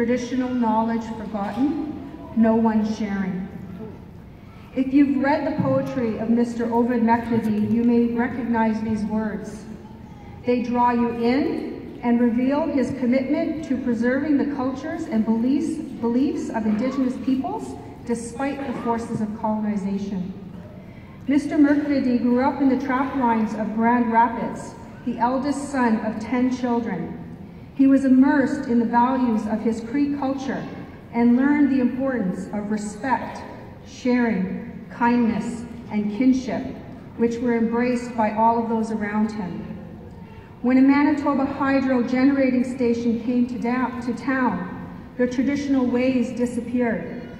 traditional knowledge forgotten, no one sharing. If you've read the poetry of Mr. Taylor-Mercredi, you may recognize these words. They draw you in and reveal his commitment to preserving the cultures and beliefs of Indigenous peoples despite the forces of colonization. Mr. Mercredi grew up in the trap lines of Grand Rapids, the eldest son of 10 children. He was immersed in the values of his Cree culture and learned the importance of respect, sharing, kindness, and kinship, which were embraced by all of those around him. When a Manitoba hydro generating station came to town, the traditional ways disappeared.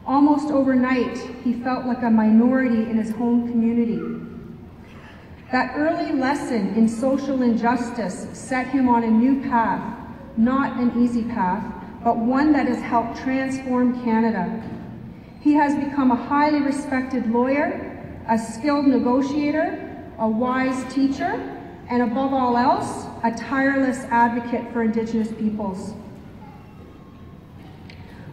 Almost overnight, he felt like a minority in his home community. That early lesson in social injustice set him on a new path, not an easy path, but one that has helped transform Canada. He has become a highly respected lawyer, a skilled negotiator, a wise teacher, and above all else, a tireless advocate for Indigenous peoples.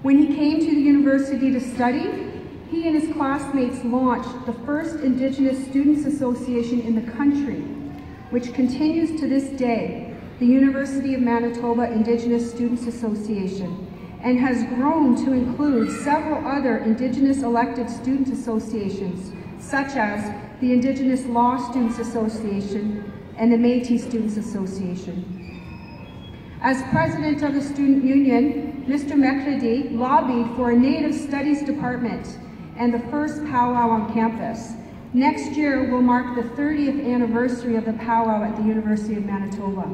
When he came to the university to study, he and his classmates launched the first Indigenous Students Association in the country, which continues to this day, the University of Manitoba Indigenous Students Association, and has grown to include several other Indigenous elected student associations, such as the Indigenous Law Students Association and the Métis Students Association. As president of the student union, Mr. Mercredi lobbied for a Native Studies department and the first powwow on campus. Next year will mark the 30th anniversary of the powwow at the University of Manitoba.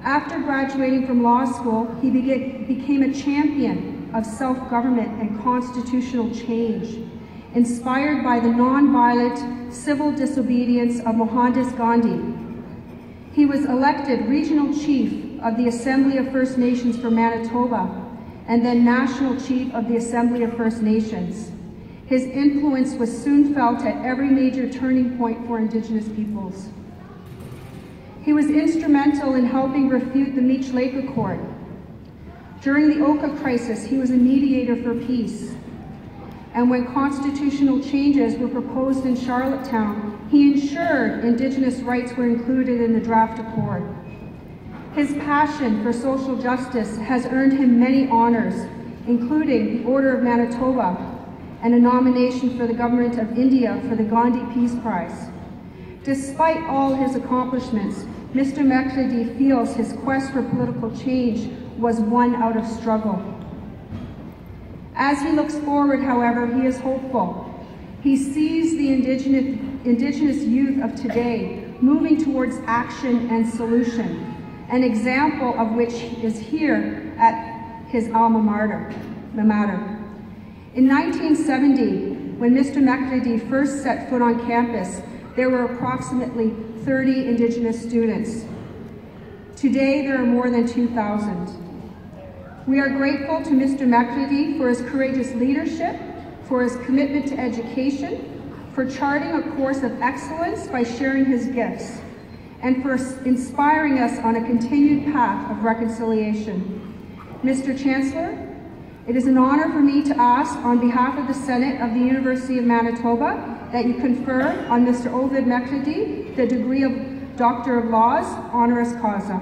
After graduating from law school, he became a champion of self-government and constitutional change, inspired by the non-violent civil disobedience of Mohandas Gandhi. He was elected regional chief of the Assembly of First Nations for Manitoba and then national chief of the Assembly of First Nations. His influence was soon felt at every major turning point for Indigenous peoples. He was instrumental in helping refute the Meech Lake Accord. During the Oka crisis, he was a mediator for peace. And when constitutional changes were proposed in Charlottetown, he ensured Indigenous rights were included in the draft accord. His passion for social justice has earned him many honors, including the Order of Manitoba and a nomination for the Government of India for the Gandhi Peace Prize. Despite all his accomplishments, Mr. Mercredi feels his quest for political change was one out of struggle. As he looks forward, however, he is hopeful. He sees the Indigenous youth of today moving towards action and solution, an example of which is here at his alma mater. In 1970, when Mr. Mercredi first set foot on campus, there were approximately 30 Indigenous students. Today, there are more than 2,000. We are grateful to Mr. Mercredi for his courageous leadership, for his commitment to education, for charting a course of excellence by sharing his gifts, and for inspiring us on a continued path of reconciliation. Mr. Chancellor, it is an honor for me to ask on behalf of the Senate of the University of Manitoba that you confer on Mr. Taylor-Mercredi the degree of Doctor of Laws, honoris causa.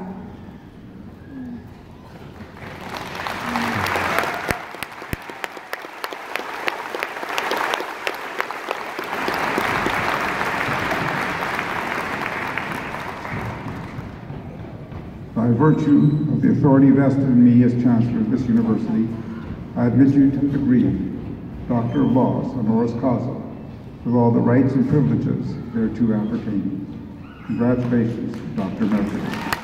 By virtue of the authority vested in me as Chancellor of this university, I admit you to the degree, Doctor of Laws, honoris causa, with all the rights and privileges thereto appertaining. Congratulations, Dr. Mercredi.